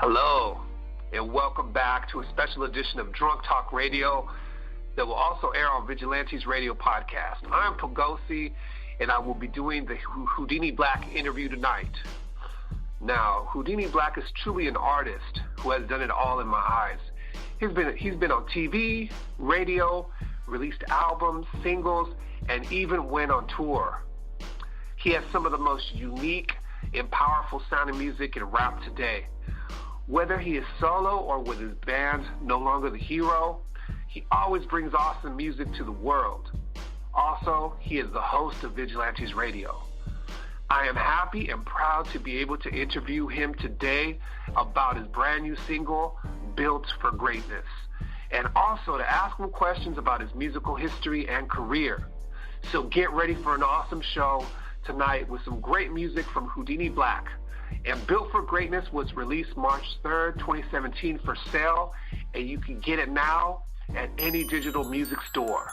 Hello, and welcome back to a special edition of DrunkTalk Radio that will also air on Vigilantes Radio Podcast. I'm Poegossi, and I will be doing the Whodini Blak interview tonight. Now, Whodini Blak is truly an artist who has done it all in my eyes. He's been on TV, radio, released albums, singles, and even went on tour. He has some of the most unique and powerful sounding music in rap today. Whether he is solo or with his band, No Longer the Hero, he always brings awesome music to the world. Also, he is the host of Vigilantes Radio. I am happy and proud to be able to interview him today about his brand new single, Built for Greatness, and also to ask him questions about his musical history and career. So get ready for an awesome show tonight with some great music from Whodini Blak. And Built for Greatness was released March 3rd, 2017 for sale, and you can get it now at any digital music store.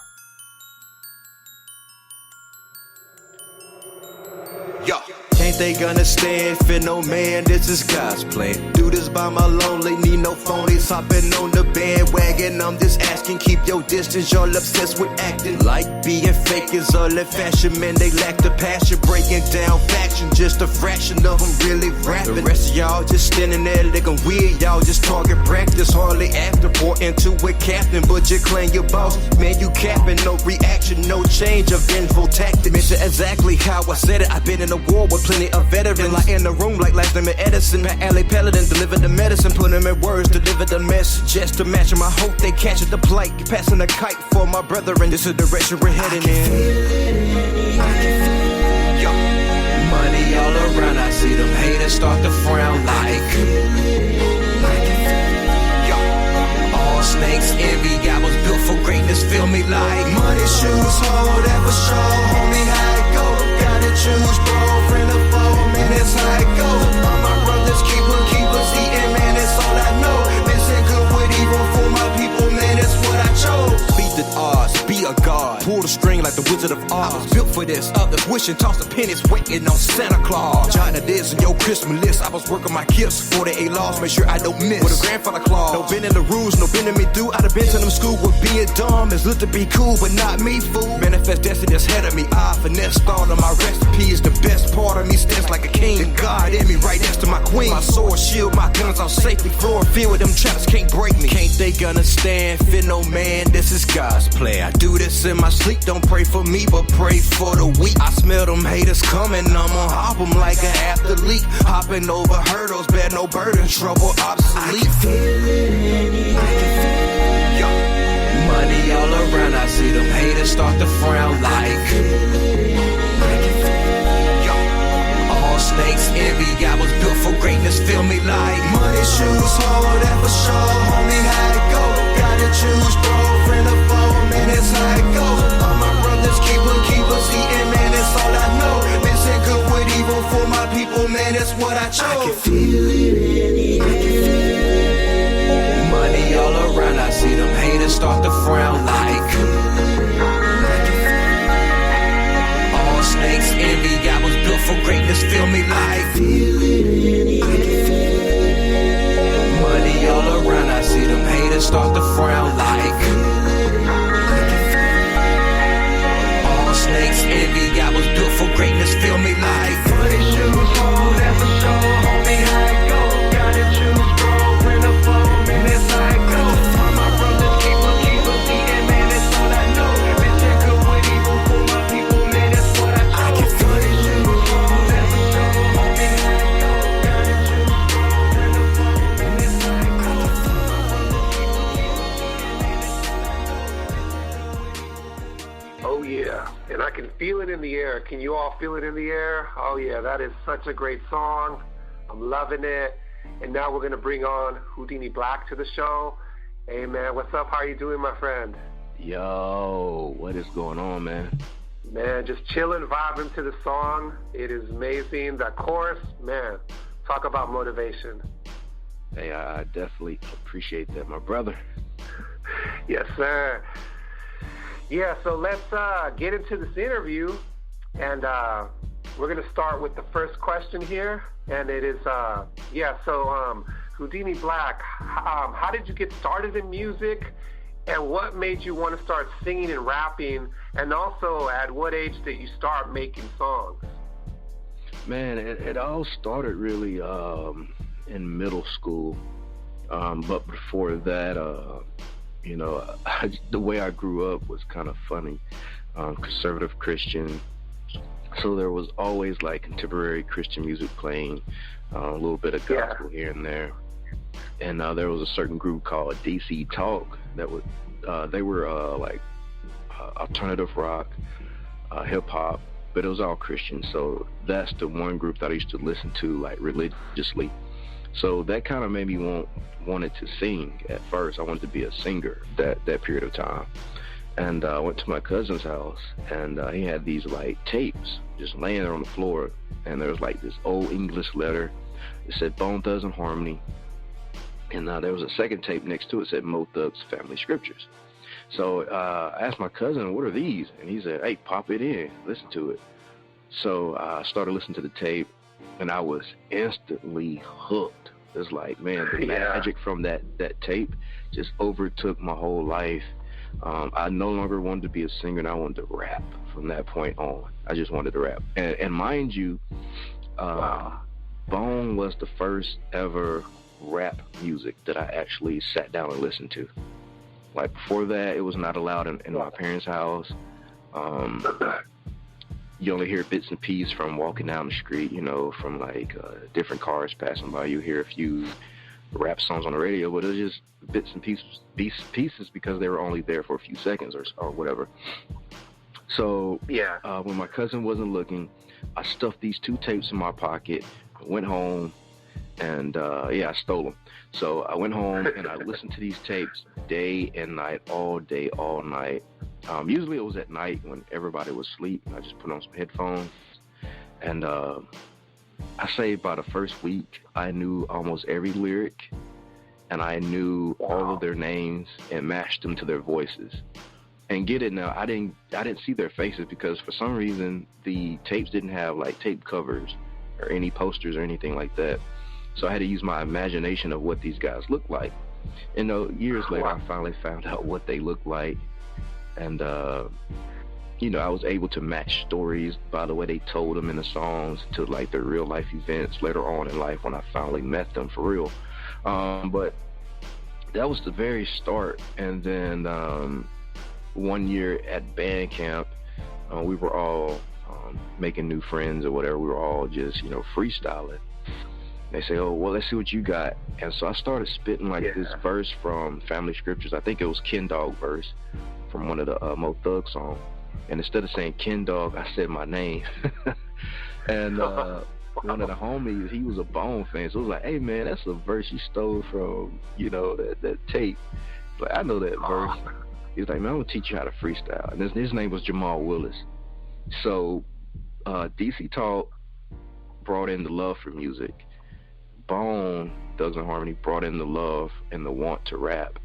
Yo. Ain't they gonna stand for no man? This is God's plan. Do this by my lonely, need no phonies hopping on the bandwagon. I'm just asking, keep your distance. Y'all obsessed with acting like being fake is all in fashion. Man, they lack the passion, breaking down faction. Just a fraction of them really rapping. The rest of y'all just standing there looking weird. Y'all just talking practice, hardly after. Pour into it, captain, but you claim your boss. Man, you capping, no reaction, no change of info tactics. Mention exactly how I said it. I've been in a war with plenty of veterans. Like in the room, like last name of Edison. Pat Alley Paladin, deliver the medicine, put them in words, deliver the message. Just to match them, I hope they catch it the plight. Passing a kite for my brethren. This is the direction we're heading in. Yo. Money all around, I see them haters start to frown like. Yo. All snakes envy, I was built for greatness, feel me like. Money, shoes, hold that for sure, homie, how it go. Gotta choose, bro, friend or foe, man, that's how it go. All my brothers keep us eating, man, that's all I know. Mixing good with evil for my people, man, that's what I chose. Beat the odds, be a god, pull the string like the Wizard of Oz. I was built for this, others wishing, toss the pennies, waiting on Santa Claus. China this and your Christmas list, I was working my gifts, 48 laws, make sure I don't miss. With a grandfather clause, no bending the rules, no bending me through. I'd have been to them school with being dumb, it's lit to be cool, but not me, fool. Manifest destiny that's ahead of me, I finesse thought of my recipes. The best part of me stands like a king. The God in me right next to my queen. My sword, shield, my guns, I'm safely floor filled with them traps, can't break me. Can't they gonna stand for no man? This is God's plan. I do this in my sleep, don't pray for me, but pray for the weak. I smell them haters coming, I'ma hop them like an athlete. Hopping over hurdles, bear no burden, trouble obsolete. I can feel it, Yo. Money all around, I see them haters start to frown like. Snakes envy, I was built for greatness, feel me like. Money, shoes, hold that for sure, homie, how it go. Gotta choose, bro, friend or foe, man, that's how it go. All my brothers keep us eating, man, that's all I know. Mixing good with evil for my people, man, that's what I chose. I can feel it, Money all around, I see them haters start to frown like. Snakes envy, I was built for greatness, feel me like. Money all around, I see them haters start to frown like. All snakes envy, I was built for greatness, feel me like. Money, shoes, hold that for sure, homie, how it go. Gotta choose, bro, friend or foe, man, that's how it go. All my brothers keep us eating, man, that's all I know. Mixing good with evil for my people, man, that's what I chose. I can feel it. Oh yeah, and I can feel it in the air. Can you all feel it in the air? Oh yeah, that is such a great song. I'm loving it. And now we're gonna bring on Whodini Blak to the show. Hey man, what's up? How are you doing, my friend? Yo, what is going on, man? Man, just chilling, vibing to the song. It is amazing. That chorus, man, talk about motivation. Hey, I definitely appreciate that, my brother. Yes, sir. Yeah, so let's get into this interview, and we're going to start with the first question here, and it is, Whodini Blak, how did you get started in music, and what made you want to start singing and rapping, and also at what age did you start making songs? Man, it all started really in middle school, but before that, the way I grew up was kind of funny, conservative Christian. So there was always like contemporary Christian music playing, a little bit of gospel here and there. And there was a certain group called DC Talk that would, they were like alternative rock, hip hop, but it was all Christian. So that's the one group that I used to listen to like religiously. So that kind of made me wanted to sing at first. I wanted to be a singer that period of time. And I went to my cousin's house, and he had these like tapes just laying there on the floor, and there was like this old English letter that said Bone Thugs and Harmony, and there was a second tape next to it that said Mo Thugs Family Scriptures. So I asked my cousin, what are these? And he said, hey, pop it in, listen to it. So I started listening to the tape, and I was instantly hooked. It's like, man, the magic from that tape just overtook my whole life. I no longer wanted to be a singer, and I wanted to rap from that point on. I just wanted to rap. And mind you, Bone was the first ever rap music that I actually sat down and listened to. Like before that, it was not allowed in my parents' house. You only hear bits and pieces from walking down the street, from like different cars passing by. You hear a few rap songs on the radio, but it was just bits and pieces because they were only there for a few seconds or whatever. So when my cousin wasn't looking, I stuffed these 2 tapes in my pocket, went home, and I stole them. So I went home and I listened to these tapes day and night, all day, all night. Usually it was at night when everybody was asleep. I just put on some headphones, and I say by the first week, I knew almost every lyric, and I knew all of their names and matched them to their voices. And get it now, I didn't see their faces because for some reason the tapes didn't have like tape covers or any posters or anything like that. So I had to use my imagination of what these guys looked like. And years later, I finally found out what they looked like. And, I was able to match stories by the way they told them in the songs to like their real life events later on in life when I finally met them for real. But that was the very start. And then one year at band camp, we were all making new friends or whatever. We were all just, freestyling. They say, oh, well, let's see what you got. And so I started spitting like this verse from Family Scriptures. I think it was Ken Dog verse from one of the Mo Thug songs. And instead of saying Ken Dog, I said my name. And one of the homies, he was a Bone fan. So it was like, hey, man, that's a verse you stole from, that tape. Like, I know that verse. He was like, man, I'm going to teach you how to freestyle. And his name was Jamal Willis. So DC Talk brought in the love for music. Bone, Thugs and Harmony, brought in the love and the want to rap.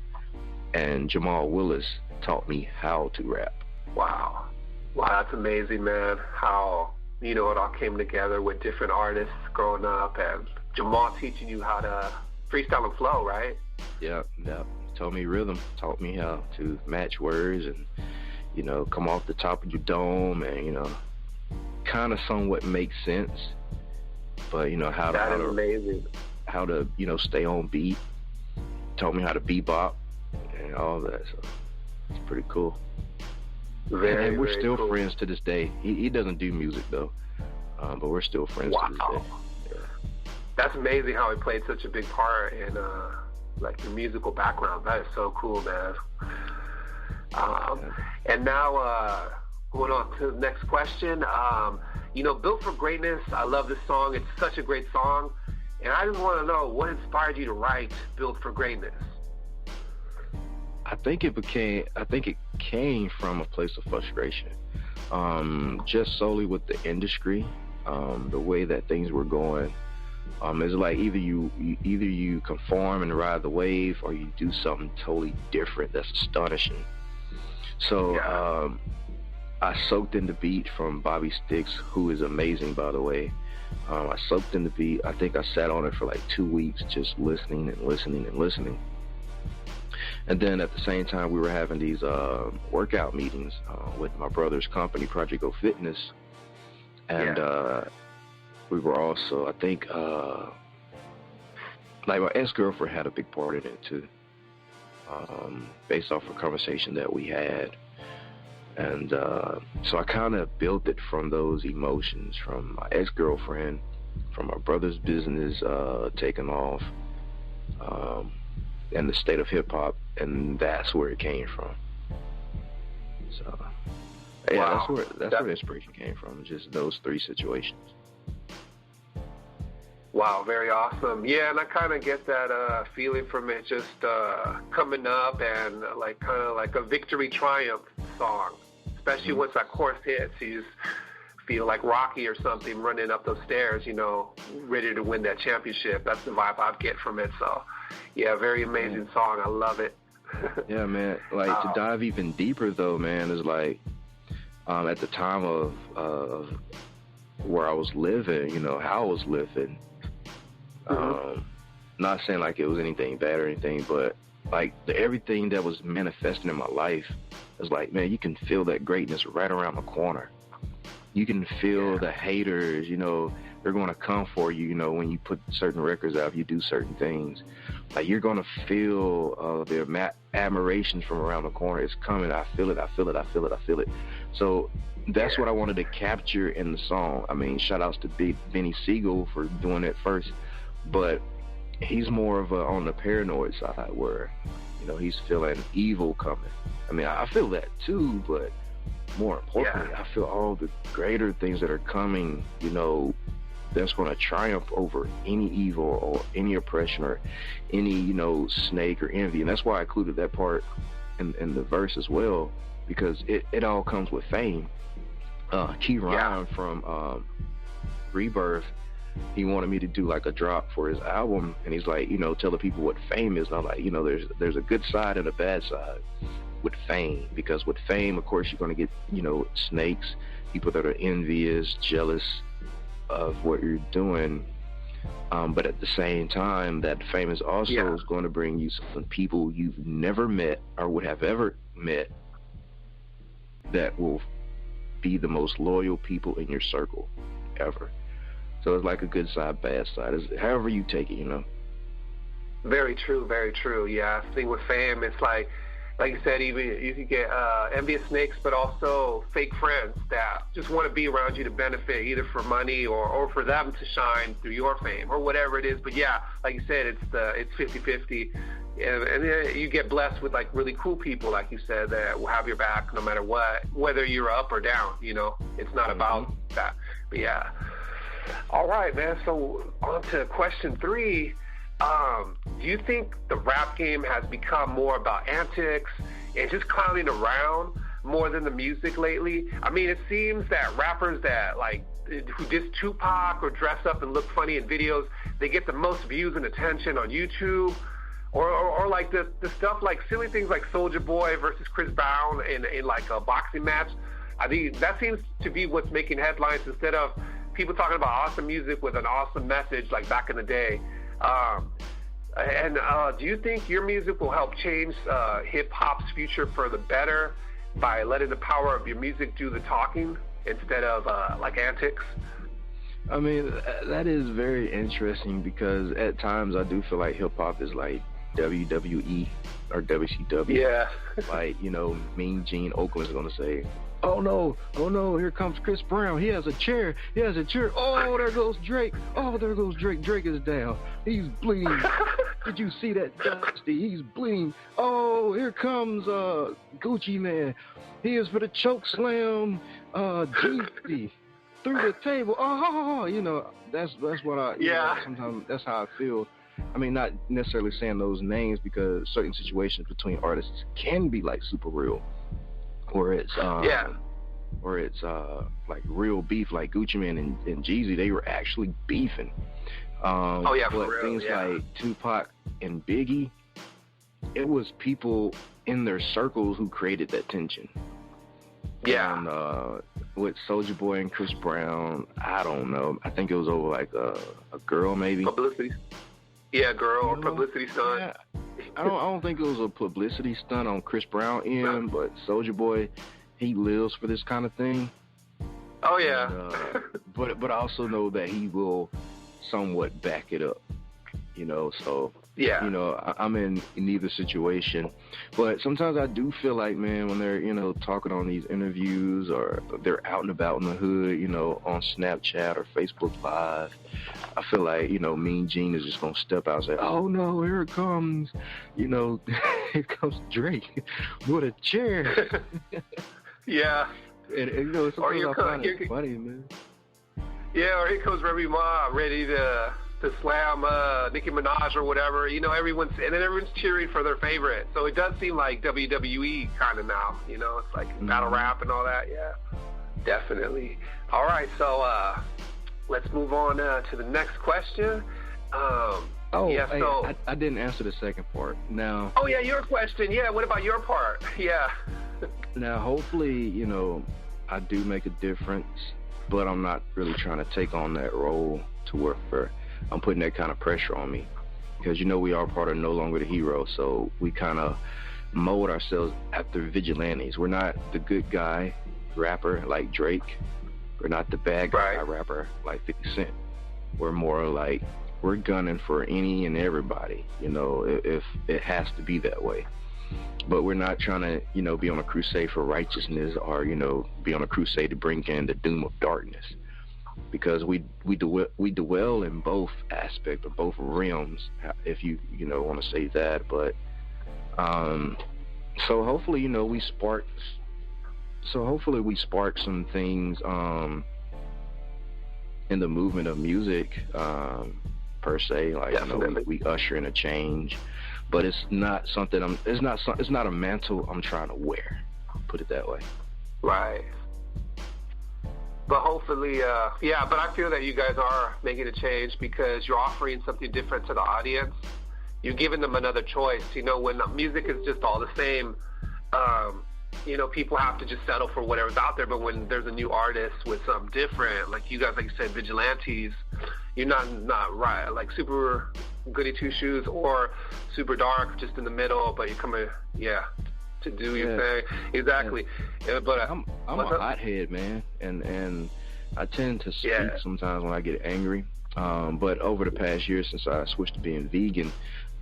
And Jamal Willis taught me how to rap. Wow, that's amazing, man. How, it all came together with different artists growing up and Jamal teaching you how to freestyle and flow, right? Yeah. Taught me rhythm, taught me how to match words and, come off the top of your dome and, kind of somewhat make sense. But, how to stay on beat. Taught me how to bebop and all that. So it's pretty cool. And we're still friends to this day. He doesn't do music though, but we're still friends to this day. Yeah. That's amazing how he played such a big part in like your musical background. That is so cool, man. And now going on to the next question. Built for Greatness, I love this song. It's such a great song. And I just want to know, what inspired you to write Built for Greatness? I think it came from a place of frustration. Just solely with the industry, the way that things were going. It's like either you conform and ride the wave, or you do something totally different that's astonishing. So I soaked in the beat from Bobby Sticks, who is amazing, by the way. I soaked in the beat. I think I sat on it for like 2 weeks, just listening and listening and listening. And then at the same time, we were having these workout meetings with my brother's company, Project Go Fitness. And we were also, I think, like my ex-girlfriend had a big part in it too, based off a conversation that we had. And so I kind of built it from those emotions, from my ex-girlfriend, from my brother's business taking off, and the state of hip-hop, and that's where it came from. So, yeah, wow. that's where the inspiration came from, just those 3 situations. Wow, very awesome. Yeah, and I kind of get that feeling from it, just coming up and like kind of like a victory triumph song, especially once that chorus hits. You just feel like Rocky or something running up those stairs, you know, ready to win that championship. That's the vibe I get from it. So, yeah, very amazing song. I love it. Yeah, man. Like to dive even deeper though, man, is like at the time of where I was living, you know, how I was living. Not saying like it was anything bad or anything, but like everything that was manifesting in my life is like, man, you can feel that greatness right around the corner. You can feel the haters, you know, they're going to come for you, you know, when you put certain records out, if you do certain things. Like you're going to feel their admiration from around the corner. It's coming. I feel it. I feel it. I feel it. I feel it. So that's what I wanted to capture in the song. I mean, shout outs to Benny Siegel for doing it first. But he's more of on the paranoid side where, you know, he's feeling evil coming. I mean, I feel that too, but more importantly, I feel all the greater things that are coming, you know, that's going to triumph over any evil or any oppression or any, you know, snake or envy. And that's why I included that part in the verse as well, because it all comes with fame. Key Ryan from Rebirth, he wanted me to do like a drop for his album, and he's like, you know, tell the people what fame is. And I'm like, you know, there's a good side and a bad side with fame, because with fame, of course, you're going to get, you know, snakes, people that are envious, jealous of what you're doing. But at the same time, that fame is also going to bring you some people you've never met or would have ever met that will be the most loyal people in your circle ever. So it's like a good side, bad side. It's however you take it, you know. Very true, very true. Yeah, I think with fame, it's like you said, even you could get envious snakes, but also fake friends that just want to be around you to benefit, either for money or for them to shine through your fame or whatever it is. But yeah, like you said, it's 50-50. And then you get blessed with like really cool people, like you said, that will have your back no matter what, whether you're up or down, you know. It's not about that. But yeah. All right, man. So on to question 3. Do you think the rap game has become more about antics and just clowning around more than the music lately? I mean, it seems that rappers that like who diss Tupac or dress up and look funny in videos, they get the most views and attention on YouTube. Or like the stuff like silly things like Soulja Boy versus Chris Brown in like a boxing match. I think that seems to be what's making headlines instead of people talking about awesome music with an awesome message like back in the day. Do you think your music will help change hip-hop's future for the better by letting the power of your music do the talking instead of like antics? I mean, that is very interesting, because at times I do feel like hip-hop is like WWE or WCW. Yeah. Like, you know, Mean Gene Oakland is going to say, oh no, here comes Chris Brown. He has a chair. Oh, there goes Drake. Oh, there goes Drake. Drake is down. He's bleeding. Did you see that, Dusty? He's bleeding. Oh, here comes Gucci Man. He is for the choke slam. Jeezy through the table. Oh, you know, that's what I. Yeah. Know, sometimes that's how I feel. I mean, not necessarily saying those names, because certain situations between artists can be like super real. Or it's like real beef, like Gucci Man and Jeezy, they were actually beefing. For real, things like Tupac and Biggie, it was people in their circles who created that tension. Yeah. And with Soulja Boy and Chris Brown, I don't know. I think it was over like a girl maybe. Publicity. Yeah, girl or publicity stunt. Yeah. I don't think it was a publicity stunt on Chris Brown end, but Soulja Boy, he lives for this kind of thing. Oh yeah. And, but I also know that he will somewhat back it up. So yeah. I'm in neither situation, but sometimes I do feel like, man, when they're talking on these interviews or they're out and about in the hood, on Snapchat or Facebook Live, I feel like Mean Gene is just gonna step out and say, "Oh no, here it comes," here comes Drake with a chair. Yeah. And sometimes I find it funny, man. Yeah, or here comes Remy Ma ready to slam Nicki Minaj or whatever. Everyone's cheering for their favorite. So it does seem like WWE kind of now. It's like battle rap and all that. Yeah, definitely. All right, so let's move on to the next question. I didn't answer the second part. Now. Oh yeah, your question. Yeah, what about your part? Yeah. Now, hopefully, I do make a difference, but I'm not really trying to take on that role to work for. I'm putting that kind of pressure on me because, we are part of No Longer the Hero, so we kind of mold ourselves after vigilantes. We're not the good guy rapper like Drake. We're not the bad guy rapper like 50 Cent. We're more like we're gunning for any and everybody, if it has to be that way. But we're not trying to, be on a crusade for righteousness or, be on a crusade to bring in the doom of darkness. Because we dwell in both aspects of both realms, if you want to say that. But so hopefully we spark some things in the movement of music per se. Like we usher in a change, but it's not something it's not a mantle I'm trying to wear. Put it that way. Right. But hopefully, but I feel that you guys are making a change because you're offering something different to the audience. You're giving them another choice. When music is just all the same, people have to just settle for whatever's out there. But when there's a new artist with something different, like you guys, like you said, vigilantes, you're not right, like super goody two shoes or super dark, just in the middle, but you're coming, to do your thing. Exactly. Yeah, but I'm a hothead, man, and I tend to speak sometimes when I get angry. But over the past year, since I switched to being vegan,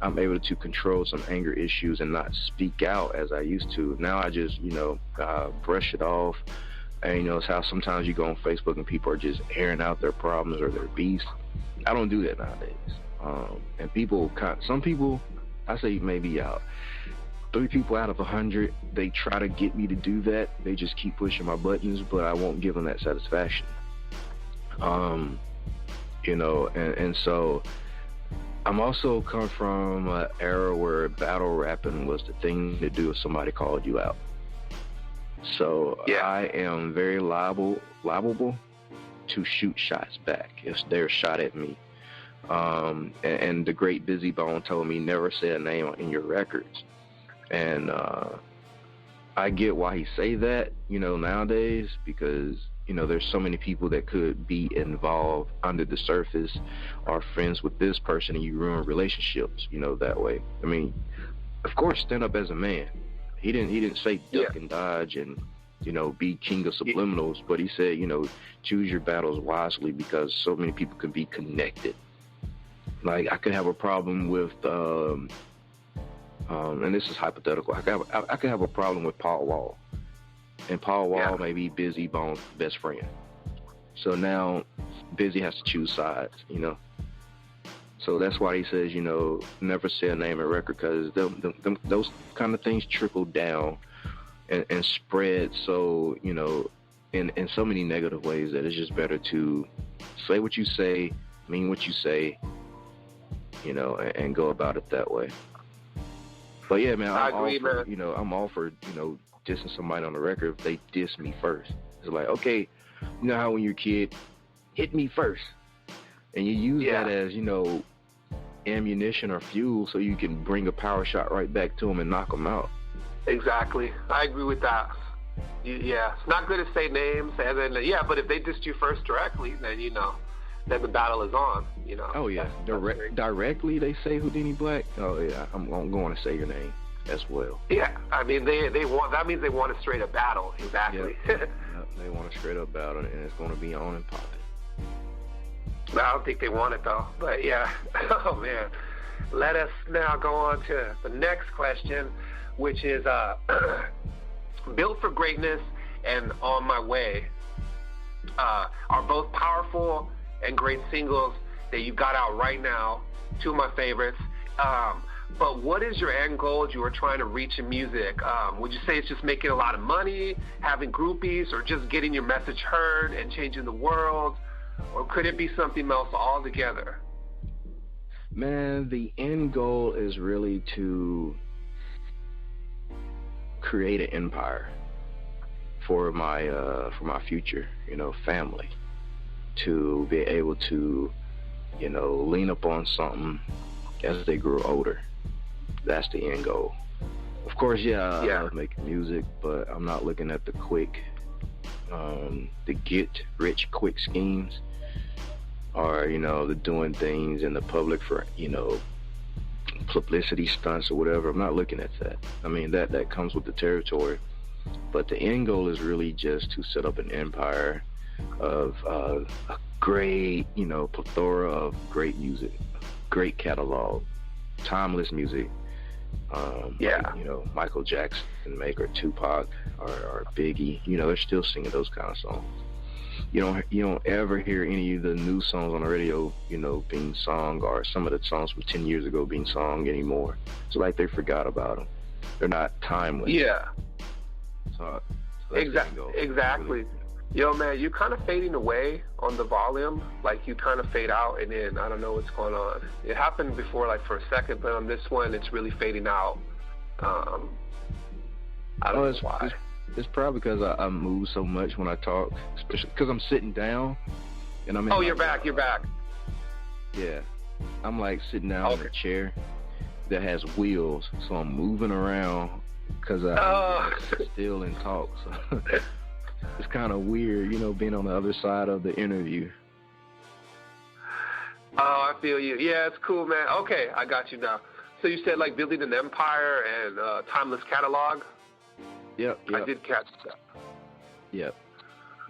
I'm able to control some anger issues and not speak out as I used to. Now I just, brush it off. And it's how sometimes you go on Facebook and people are just airing out their problems or their beefs. I don't do that nowadays. And some people, I say maybe 3 people out of 100, they try to get me to do that. They just keep pushing my buttons, but I won't give them that satisfaction. And so I'm also come from an era where battle rapping was the thing to do if somebody called you out. So I am very liable to shoot shots back if they're shot at me. And the great Busy Bone told me never say a name in your records. And I get why he say that, nowadays, because, there's so many people that could be involved under the surface or friends with this person and you ruin relationships, that way. I mean, of course, stand up as a man. He didn't say duck and dodge and, be king of subliminals, but he said, choose your battles wisely because so many people can be connected. Like I could have a problem with, and this is hypothetical. I could have a problem with Paul Wall, and Paul Wall may be Busy Bone's best friend. So now Busy has to choose sides, So that's why he says, never say a name and record, because those kind of things trickle down and spread. So, in so many negative ways that it's just better to say what you say, mean what you say, and go about it that way. But yeah, man, I'm all for dissing somebody on the record if they diss me first. It's like, okay, you know how when you're a kid, hit me first, and you use that as ammunition or fuel so you can bring a power shot right back to them and knock them out. Exactly, I agree with that. Yeah, it's not good to say names, and then but if they dissed you first directly, then then the battle is on. Oh yeah, directly they say Whodini Blak. Oh yeah, I'm going to say your name as well. Yeah, I mean they want, that means they want a straight up battle. Exactly. Yep, they want a straight up battle, and it's going to be on and popping. I don't think they want it though, but yeah. Oh man, let us now go on to the next question, which is Built for Greatness and On My Way are both powerful and great singles that you got out right now. Two of my favorites. But what is your end goal you are trying to reach in music? Would you say it's just making a lot of money, having groupies, or just getting your message heard and changing the world? Or could it be something else altogether? Man, the end goal is really to create an empire for my future, family, to be able to, lean up on something as they grow older. That's the end goal. Of course, I love making music, but I'm not looking at the get rich quick schemes, or the doing things in the public for publicity stunts or whatever. I'm not looking at that. I mean, that comes with the territory. But the end goal is really just to set up an empire of a great, plethora of great music, great catalog, timeless music. Like, Michael Jackson, or Tupac, or Biggie. They're still singing those kind of songs. You don't ever hear any of the new songs on the radio, being sung, or some of the songs from 10 years ago being sung anymore. It's like they forgot about them. They're not timeless. Yeah. So exactly. Yo, man, you're kind of fading away on the volume. Like, you kind of fade out, and then I don't know what's going on. It happened before, like, for a second, but on this one, it's really fading out. I don't know why. It's probably because I move so much when I talk, especially because I'm sitting down, and I'm in. Oh, you're back. Yeah, I'm like sitting down in a chair that has wheels, so I'm moving around because I still and talk. So it's kind of weird, being on the other side of the interview. Oh, I feel you. Yeah, it's cool, man. Okay, I got you now. So you said, like, building an empire and timeless catalog? Yep. I did catch that. Yep.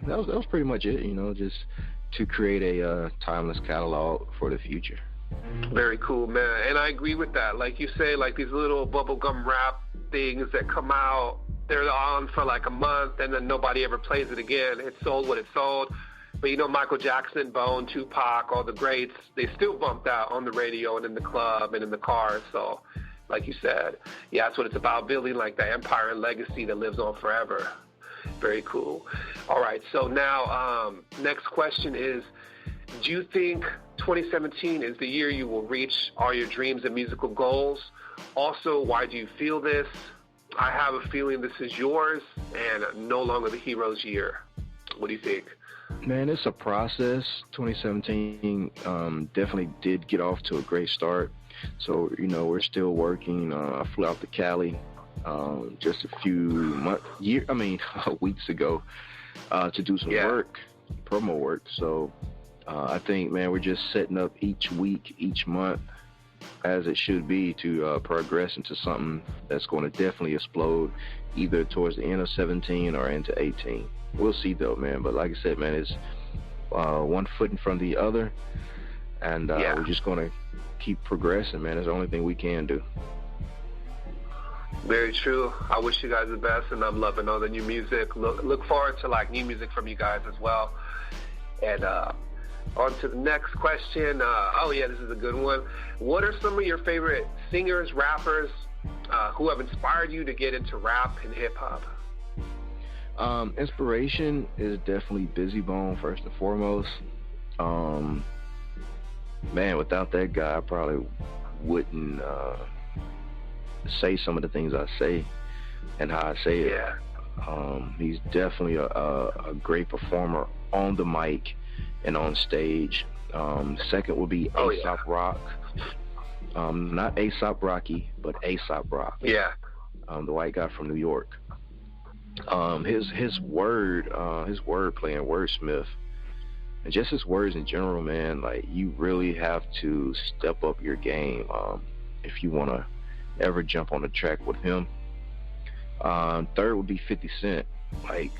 That was pretty much it, just to create a timeless catalog for the future. Very cool, man. And I agree with that. Like you say, like these little bubblegum rap things that come out, they're on for like a month and then nobody ever plays it again. It sold what it sold. But Michael Jackson, Bone, Tupac, all the greats, they still bumped out on the radio and in the club and in the car. So, like you said, that's what it's about, building like the empire and legacy that lives on forever. Very cool. All right, so now next question is, do you think 2017 is the year you will reach all your dreams and musical goals? Also, why do you feel this? I have a feeling this is yours and no longer the hero's year. What do you think? Man, it's a process. 2017 definitely did get off to a great start. So, we're still working. I flew out to Cali just a few weeks ago to do some work, promo work. So I think, man, we're just setting up each week, each month, as it should be, to progress into something that's going to definitely explode either towards the end of 17 or into 18. We'll see, though, man. But like I said, man, it's one foot in front of the other, and we're just going to keep progressing, man. It's the only thing we can do. Very true. I wish you guys the best, and I'm loving all the new music. Look forward to like new music from you guys as well. And on to the next question. This is a good one. What are some of your favorite singers, rappers, who have inspired you to get into rap and hip hop? Inspiration is definitely Busy Bone first and foremost. Man, without that guy, I probably wouldn't say some of the things I say and how I say it. He's definitely a great performer on the mic and on stage. Second would be A$AP Rock. Not A$AP Rocky, but A$AP Rock. The white guy from New York. His wordplay and wordsmith, and just his words in general, man. Like, you really have to step up your game if you want to ever jump on the track with him. Third would be 50 Cent. Like,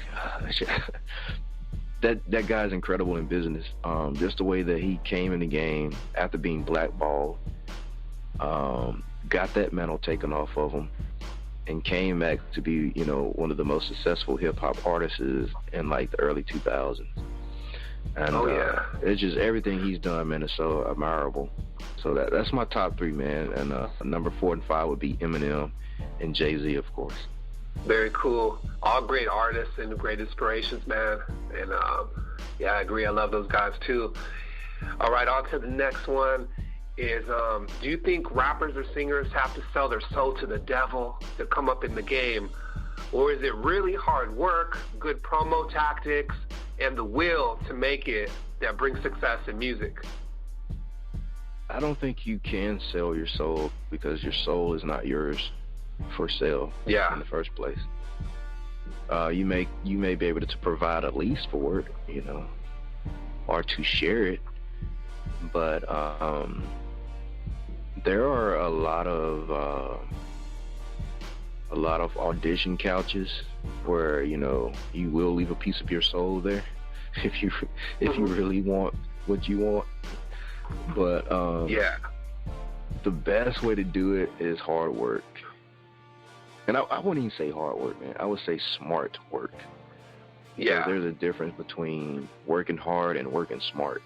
that guy's incredible in business. Just the way that he came in the game after being blackballed, got that mantle taken off of him, and came back to be, you know, one of the most successful hip-hop artists in like the early 2000s. And it's just everything he's done, man, is so admirable. So that's my top three, man. And number 4 and 5 would be Eminem and Jay-Z, of course. Very cool. All great artists and great inspirations, man. And yeah, I agree. I love those guys too. All right, on to the next one. Is do you think rappers or singers have to sell their soul to the devil to come up in the game? Or is it really hard work, good promo tactics, and the will to make it that brings success in music? I don't think you can sell your soul, because your soul is not yours for sale in the first place. You may be able to provide a lease for it, you know, or to share it, but there are a lot of audition couches where, you know, you will leave a piece of your soul there if you really want what you want. But the best way to do it is hard work. And I wouldn't even say hard work, man. I would say smart work. Because there's a difference between working hard and working smart.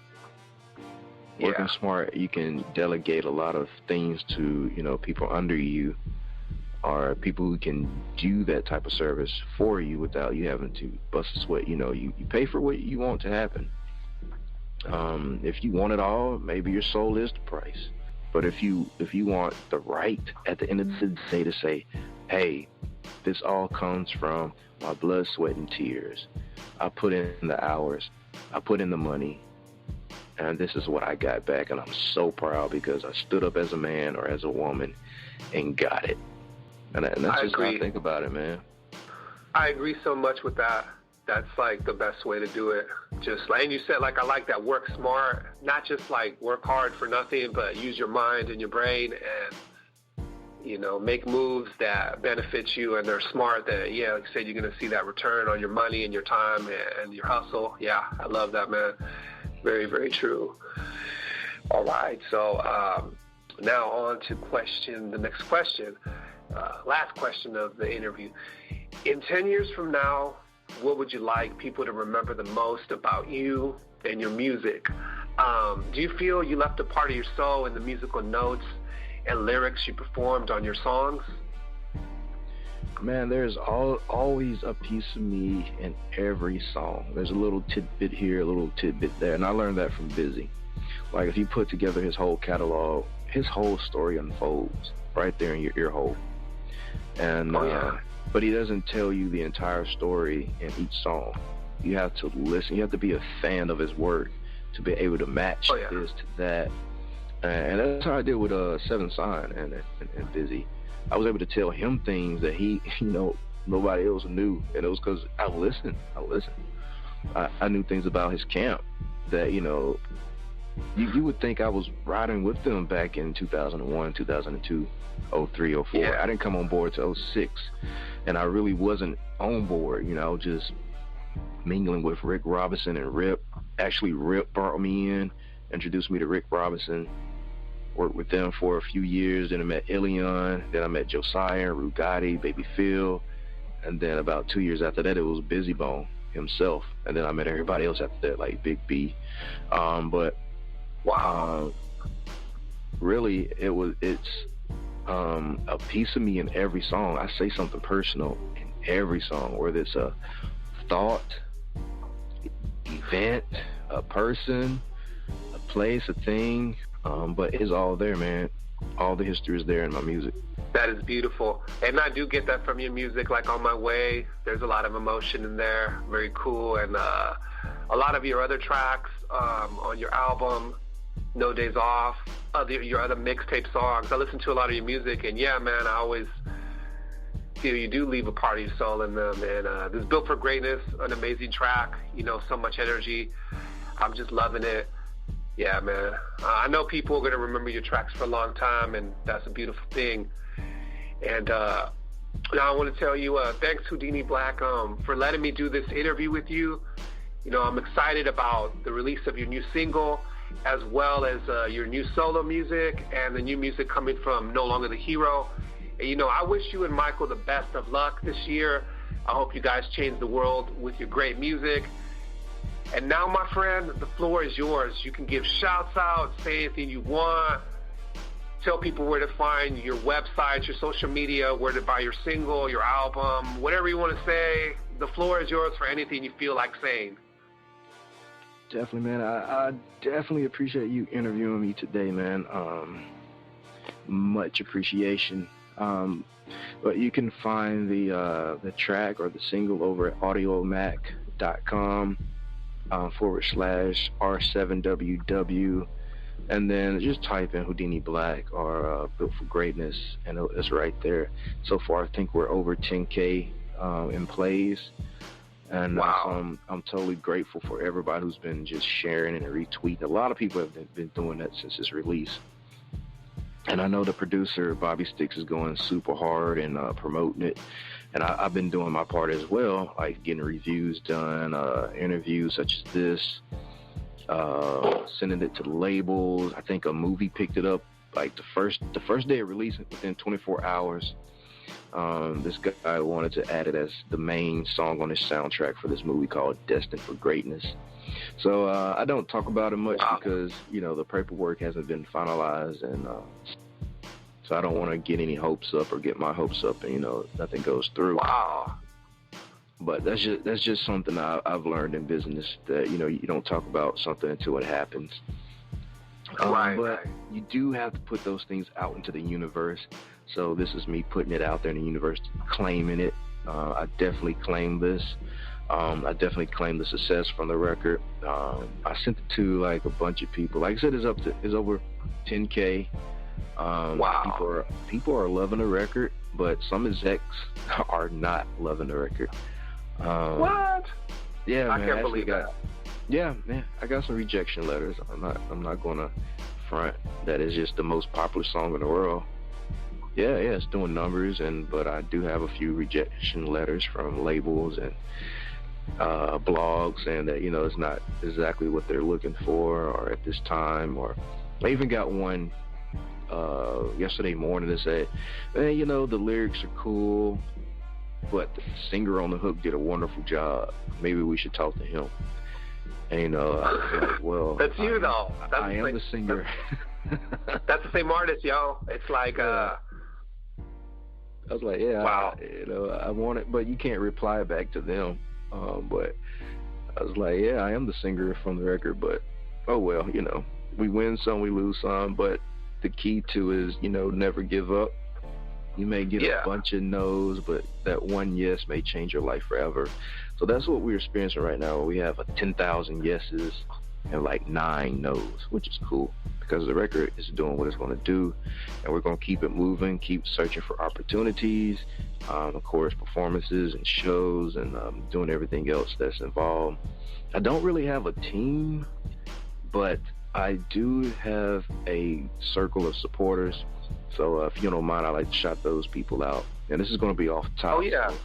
Working smart, you can delegate a lot of things to, you know, people under you, or people who can do that type of service for you without you having to bust a sweat. You know, you pay for what you want to happen. If you want it all, maybe your soul is the price. But if you want the right at the end of the day to say, hey, this all comes from my blood, sweat, and tears. I put in the hours. I put in the money. And this is what I got back. And I'm so proud because I stood up as a man or as a woman and got it. And that's just how I think about it, man. I agree so much with that. That's like the best way to do it. Just like, and you said, like, I like that work smart, not just like work hard for nothing, but use your mind and your brain and, you know, make moves that benefit you and they're smart that, like you said, you're going to see that return on your money and your time and your hustle. Yeah, I love that, man. Very, very true. All right. So now on to the next question, last question of the interview. In 10 years from now, what would you like people to remember the most about you and your music? Do you feel you left a part of your soul in the musical notes and lyrics you performed on your songs? Man, there's always a piece of me in every song. There's a little tidbit here, a little tidbit there, and I learned that from Busy. Like, if you put together his whole catalog, his whole story unfolds right there in your ear hole. And but he doesn't tell you the entire story in each song. You have to listen. You have to be a fan of his work to be able to match this to that. And that's how I did with Seven Sign and Busy. I was able to tell him things that he, you know, nobody else knew. And it was because I listened. I knew things about his camp that, you know, you would think I was riding with them back in 2001, 2002, 03, 04. Yeah. I didn't come on board to 06. And I really wasn't on board, you know, just mingling with Rick Robinson and Rip. Actually, Rip brought me in, introduced me to Rick Robinson. Worked with them for a few years. Then I met Ilion. Then I met Josiah, Whodini, Baby Phil. And then about 2 years after that, it was Busy Bone himself. And then I met everybody else after that, like Big B. But really, it's a piece of me in every song. I say something personal in every song, whether it's a thought, event, a person, a place, a thing. But it's all there, man. All the history is there in my music. That is beautiful. And I do get that from your music, like On My Way. There's a lot of emotion in there. Very cool. And a lot of your other tracks on your album, No Days Off, your other mixtape songs. I listen to a lot of your music, and yeah, man, I always you do leave a part of your soul in them. And this Built for Greatness, an amazing track, so much energy. I'm just loving it. Yeah, man. I know people are going to remember your tracks for a long time, and that's a beautiful thing. And now I want to tell you, thanks, Whodini Blak, for letting me do this interview with you. I'm excited about the release of your new single, as well as your new solo music and the new music coming from No Longer the Hero. And, I wish you and Michael the best of luck this year. I hope you guys change the world with your great music. And now, my friend, the floor is yours. You can give shouts out, say anything you want, tell people where to find your website, your social media, where to buy your single, your album, whatever you want to say. The floor is yours for anything you feel like saying. Definitely, man. I definitely appreciate you interviewing me today, man. Much appreciation. But you can find the track or the single over at audiomac.com /R7WW, and then just type in Whodini Blak or Built for Greatness, and it's right there. So far, I think we're over 10K in plays, and wow. I'm totally grateful for everybody who's been just sharing and retweeting. A lot of people have been doing that since its release. And I know the producer, Bobby Sticks, is going super hard and promoting it. And I've been doing my part as well, like getting reviews done, interviews such as this, sending it to the labels. I think a movie picked it up like the first day of release, within 24 hours. This guy wanted to add it as the main song on his soundtrack for this movie called Destined for Greatness. So I don't talk about it much because, the paperwork hasn't been finalized, and so I don't want to get any hopes up or get my hopes up and, nothing goes through. Wow. But that's just something I've learned in business, that, you don't talk about something until it happens. But you do have to put those things out into the universe. So this is me putting it out there in the universe, claiming it. I definitely claim this. I definitely claim the success from the record. I sent it to like a bunch of people. Like I said, it's over 10K. Wow. People are loving the record, but some execs are not loving the record. What? Yeah, man. I can't believe that. Yeah, man. I got some rejection letters. I'm not gonna front that it's just the most popular song in the world. Yeah, it's doing numbers, but I do have a few rejection letters from labels and blogs saying that, it's not exactly what they're looking for or at this time. Or I even got one yesterday morning that said, the lyrics are cool, but the singer on the hook did a wonderful job. Maybe we should talk to him. And, I was like, well, that's you, though. I am the singer. That's the same artist, yo. It's like, I was like, yeah, wow. I want it, but you can't reply back to them. But I was like, yeah, I am the singer from the record, but oh well, we win some, we lose some, but the key to is, never give up. You may get a bunch of no's, but that one yes may change your life forever. So that's what we're experiencing right now. We have 10,000 yeses and like 9 no's, which is cool because the record is doing what it's going to do, and we're going to keep it moving, keep searching for opportunities, of course, performances and shows, and doing everything else that's involved. I don't really have a team, but I do have a circle of supporters. So if you don't mind, I like to shout those people out. And this is going to be off the top. Oh, yeah. So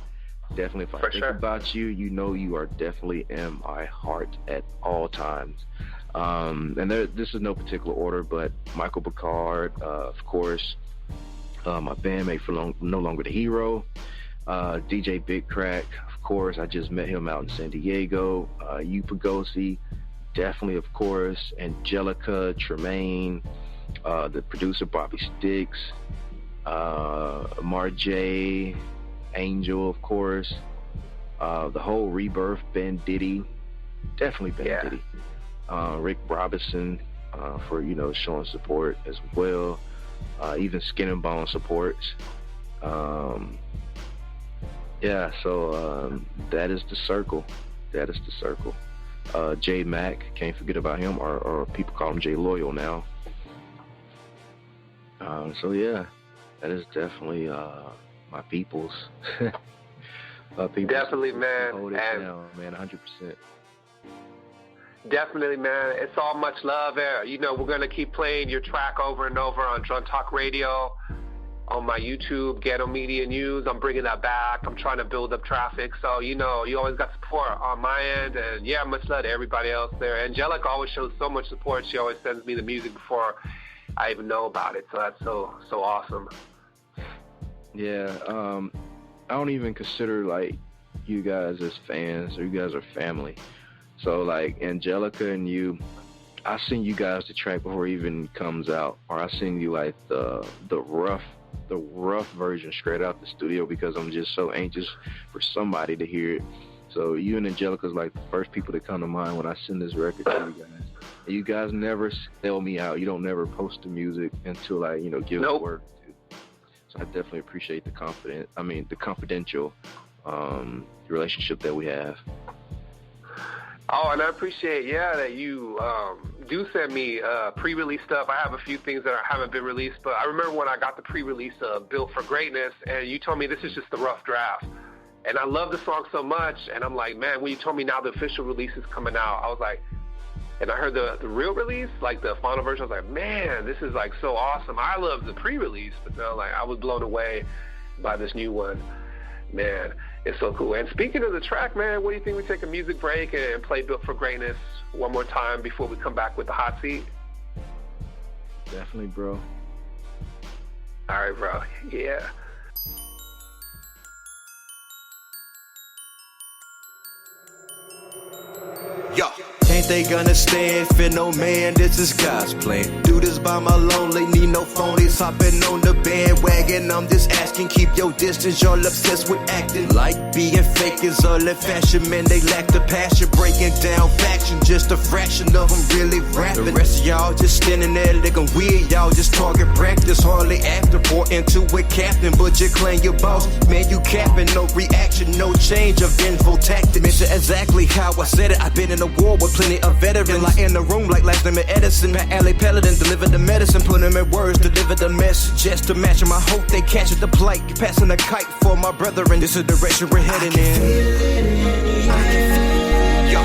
definitely, if I think sure. about you, you are definitely in my heart at all times. And this is no particular order, but Michael Picard, of course, my bandmate for No Longer the Hero, DJ Big Crack, of course, I just met him out in San Diego, Poegossi, definitely, of course, Angelica, Tremaine, the producer Bobby Sticks, Marjay, Angel, of course, the whole Rebirth, Banditti, definitely Banditti, Rick Robinson for showing support as well, even Skin and Bone supports. So that is the circle. J Mac, can't forget about him, or people call him J Loyal now. So yeah, that is definitely my peoples. People definitely, man. Hold it down, man, 100%. Definitely, man. It's all much love there. You know, we're going to keep playing your track over and over on Drunk Talk Radio, on my YouTube, Ghetto Media News. I'm bringing that back. I'm trying to build up traffic. So, you know, you always got support on my end. And, yeah, much love to everybody else there. Angelica always shows so much support. She always sends me the music before I even know about it. So that's so awesome. Yeah, I don't even consider, like, you guys as fans, or you guys are family. So, like, Angelica and you, I send you guys the track before it even comes out, or I send you, like, the rough version straight out the studio, because I'm just so anxious for somebody to hear it. So you and Angelica's like the first people that come to mind when I send this record to you guys. And you guys never sell me out. You don't never post the music until I, give it work. So I definitely appreciate the confidential relationship that we have. Oh, and I appreciate, that you do send me pre-release stuff. I have a few things that haven't been released, but I remember when I got the pre-release of Built for Greatness, and you told me this is just the rough draft. And I love the song so much, and I'm like, man, when you told me now the official release is coming out, I was like, and I heard the real release, like the final version, I was like, man, this is like so awesome. I love the pre-release, but now like I was blown away by this new one. Man, it's so cool. And speaking of the track, man, what do you think we take a music break and play Built for Greatness one more time before we come back with the hot seat? Definitely, bro. All right, bro. Yeah. Yo. Ain't they gonna stand for no man? This is God's plan. Do this by my lonely, need no phonies hopping on the bandwagon. I'm just asking, keep your distance. Y'all obsessed with acting like being fake is all in fashion. Man, they lack the passion, breaking down faction. Just a fraction of them really rapping. The rest of y'all just standing there looking weird. Y'all just talking practice, hardly after. Pour into it, captain, but you claim your boss. Man, you capping, no reaction, no change of info tactics. Mention exactly how I said it. I've been in a war with plenty of veterans. Like in the room like last name Edison. Pat Alley Paladin delivered the medicine. Put them in words, delivered the message. Just to match them, I hope they catch it the plight. Passing the kite for my brethren. This is the direction we're heading in. Yo.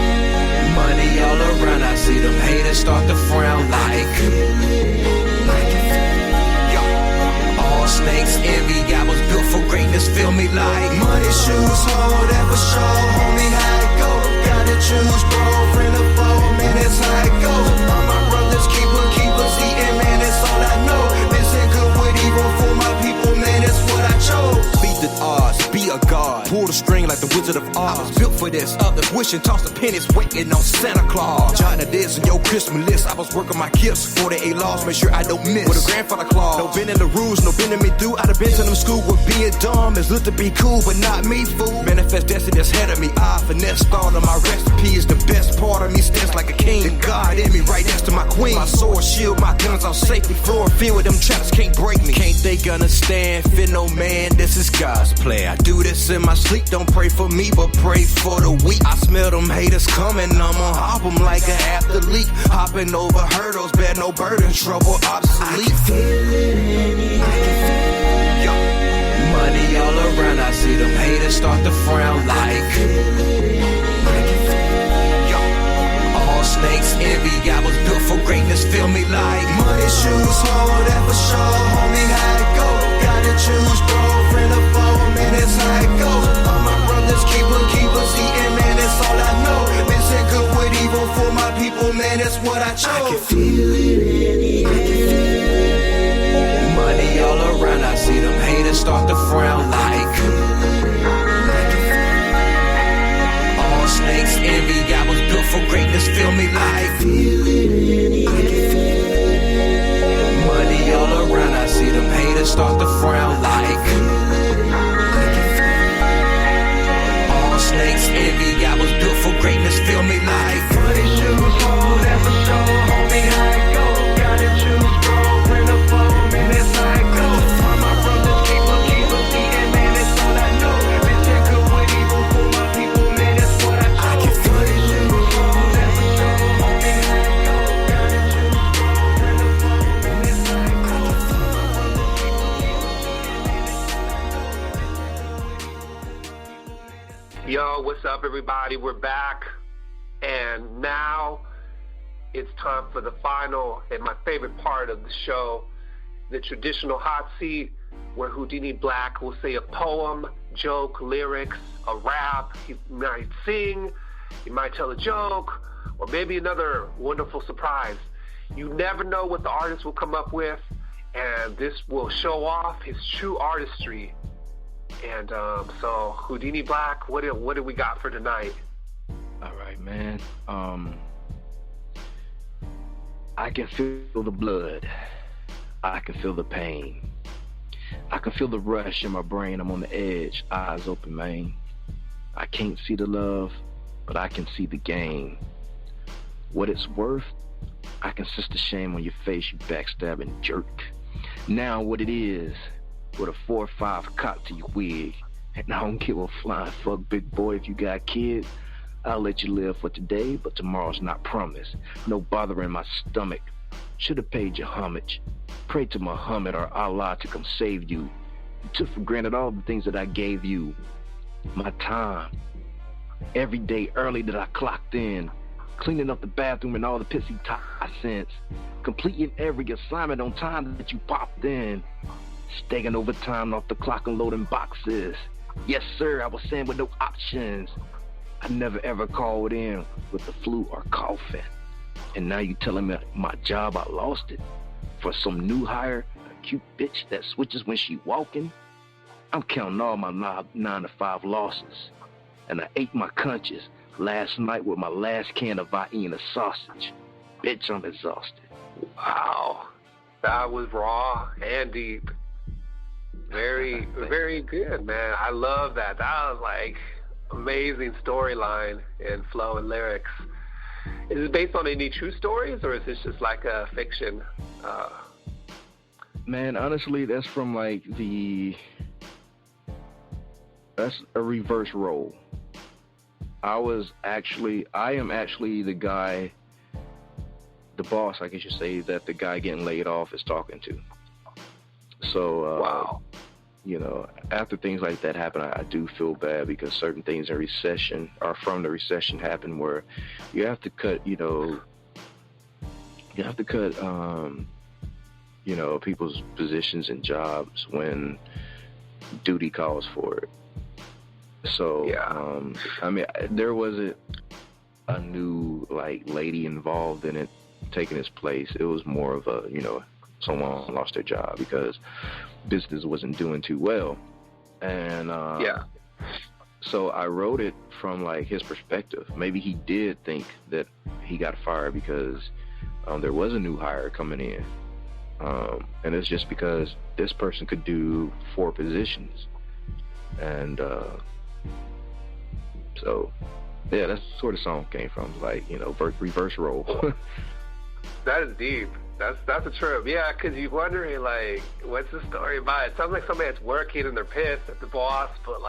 Money all around, I see them haters start to frown like. Yo. All snakes envy, I was built for greatness, feel me like. Money, shoes, hold, ever show, homie, how it go. Gotta choose, bro, friend or foe, man, that's how it goes. All my brothers keep us eating, man, that's all I know. Listen good with evil for my people, man, that's what I chose. Beat the odds, be a god, pull the string like the Wizard of Oz. I was built for this, others wishing, toss the pennies, waiting on Santa Claus. China this and your Christmas list, I was working my gifts before they ate lost, make sure I don't miss. With a grandfather clause, no bending the rules, no bending me through. I'd have been to them school with being dumb, it's looked to be cool, but not me, fool. Manifest destiny that's ahead of me, I finesse thought of my recipe is the best part of me, stands like a king. The God in me right next to my queen. My sword, shield, my guns on safety, floor filled with them traps, can't break me. Can't they gonna stand, fear no man, this is God's plan. I do this in my sleep, don't pray for me, but pray for the weak. I smell them haters coming, I'ma hop them like a athlete. Hopping over hurdles, bear no burden, trouble obsolete. I can feel it, yo. Money all around, I see them haters start to frown like. Yo. All snakes envy, I was built for greatness, feel me like. Money, shoes, hold, ever show, homie, how it go. Gotta choose, bro, friend or foe, man, that's how it goes. All my brothers keep us eating, man, that's all I know. Listen good with evil for my people, man, that's what I chose. I can feel it, money all around, I see them haters start to frown like. All snakes envy, I was built for greatness, feel me like. Money all around, I see them haters start to frown like. All snakes envy, I was built for greatness, feel me like. Money, shoes, hold, ever show, homie, how it go. Gotta choose, bro, friend or foe, man, that's how it goes. All my brothers keep us eating, Yo, what's up, everybody? We're back, and now it's time for the final and my favorite part of the show, the traditional hot seat, where Whodini Blak will say a poem, joke, lyrics, a rap. He might sing, he might tell a joke, or maybe another wonderful surprise. You never know what the artist will come up with, and this will show off his true artistry. And so, Whodini Blak, what do we got for tonight? All right, man. I can feel the blood. I can feel the pain. I can feel the rush in my brain. I'm on the edge, eyes open, man. I can't see the love, but I can see the game. What it's worth, I can sense the shame on your face, you backstabbing jerk. Now what it is, with a 4 or 5 cock to your wig. And I don't give a flying fuck, big boy, if you got kids. I'll let you live for today, but tomorrow's not promised. No bother in my stomach. Should have paid you homage. Pray to Muhammad or Allah to come save you. You took for granted all the things that I gave you. My time. Every day early that I clocked in. Cleaning up the bathroom and all the pissy sense. Completing every assignment on time that you popped in. Staying overtime off the clock and loading boxes. Yes, sir, I was saying with no options. I never ever called in with the flu or coughing. And now you telling me my job, I lost it. For some new hire, a cute bitch that switches when she walking. I'm counting all my 9 to 5 losses. And I ate my conscience last night with my last can of Whodini sausage. Bitch, I'm exhausted. Wow. That was raw and deep. Very, very good, man. I love that. That was like amazing storyline and flow and lyrics. Is it based on any true stories, or is this just like a fiction? Man, honestly, that's from like that's a reverse role. I am actually the guy, the boss, I guess you say, that the guy getting laid off is talking to. So, wow. You know, after things like that happen, I do feel bad because certain things in recession or from the recession happen where you have to cut, people's positions and jobs when duty calls for it. So, yeah. I mean, there wasn't a new, lady involved in it taking its place. It was more of a, someone lost their job because business wasn't doing too well. And so I wrote it from his perspective. Maybe he did think that he got fired because there was a new hire coming in. And it's just because this person could do 4 positions. And so yeah, that's where the song came from, reverse role. That is deep. That's a trip. Yeah, because you're wondering, what's the story about? It sounds like somebody that's working and they're pissed at the boss, but,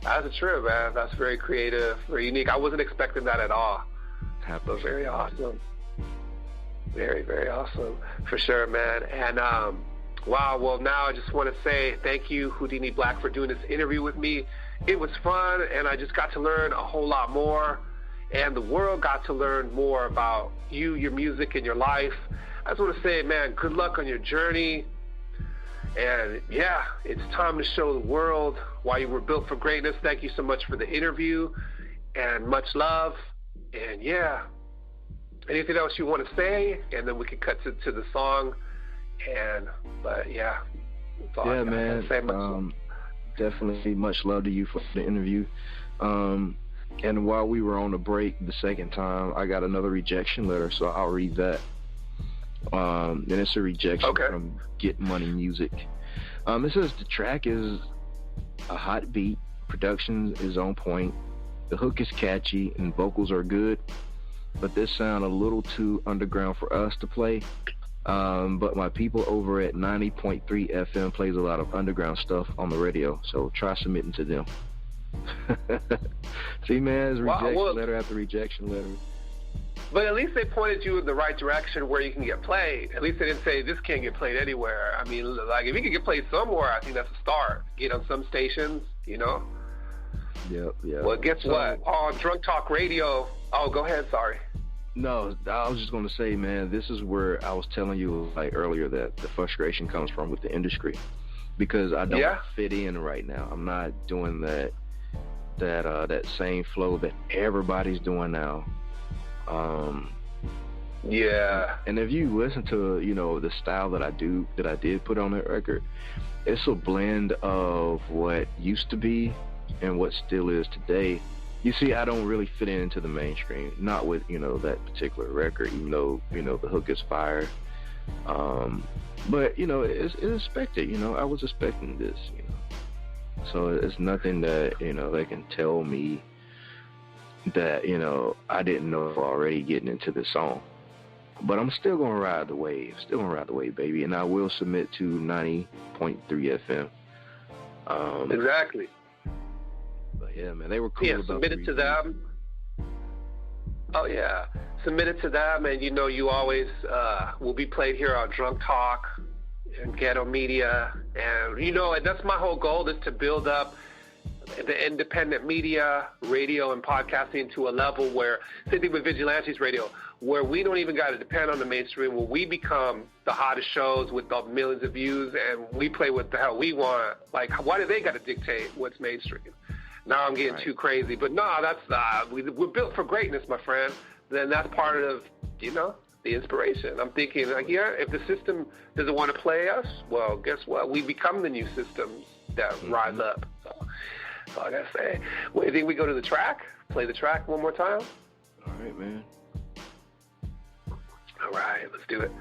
that's a trip, man. That's very creative, very unique. I wasn't expecting that at all. But very awesome. Very, very awesome. For sure, man. And, wow, well, now I just want to say thank you, Whodini Blak, for doing this interview with me. It was fun, and I just got to learn a whole lot more. And the world got to learn more about you, your music, and your life. I just want to say, man, good luck on your journey. And, yeah, it's time to show the world why you were built for greatness. Thank you so much for the interview, and much love. And, yeah, anything else you want to say? And then we can cut to the song. But, yeah. That's all yeah, man. Definitely much love to you for the interview. And while we were on the break the second time, I got another rejection letter, so I'll read that. And it's a rejection from Get Money Music. It says the track is a hot beat, production is on point, the hook is catchy, and vocals are good, but this sound a little too underground for us to play. But my people over at 90.3 FM plays a lot of underground stuff on the radio, so try submitting to them. See, man, it's rejection letter after rejection letter. But at least they pointed you in the right direction where you can get played. At least they didn't say this can't get played anywhere. I mean, if you can get played somewhere, I think that's a start. Get on some stations, Yep. Well, guess what? On Drunk Talk Radio. Oh, go ahead. Sorry. No, I was just going to say, man, this is where I was telling you like earlier that the frustration comes from with the industry, because I don't fit in right now. I'm not doing that same flow that everybody's doing now. And if you listen to, you know, the style that I did put on that record, it's a blend of what used to be and what still is today. You see, I don't really fit into the mainstream, not with, you know, that particular record, even though, you know, the hook is fire. But, you know, it's expected, you know, I was expecting this, you know. So it's nothing that, you know, they can tell me that, you know, I didn't know already getting into this song. But I'm still going to ride the wave, baby. And I will submit to 90.3 FM. Exactly. But yeah, man, they were cool. Yeah, submitted to them. Oh, yeah. Submitted to them, and, you know, you always will be played here on Drunk Talk and Ghetto Media. And, you know, and that's my whole goal, is to build up the independent media, radio, and podcasting to a level where, same thing with Vigilantes Radio, where we don't even got to depend on the mainstream, where we become the hottest shows with the millions of views, and we play what the hell we want. Like, why do they got to dictate what's mainstream? Now I'm getting too crazy. But no, that's we're built for greatness, my friend. Then that's part of, you know, the inspiration. I'm thinking, like, yeah, if the system doesn't want to play us, well, guess what? We become the new systems that rise up. So that's all I got to say. Well, you think we go to the track? Play the track one more time? All right, man. All right, let's do it.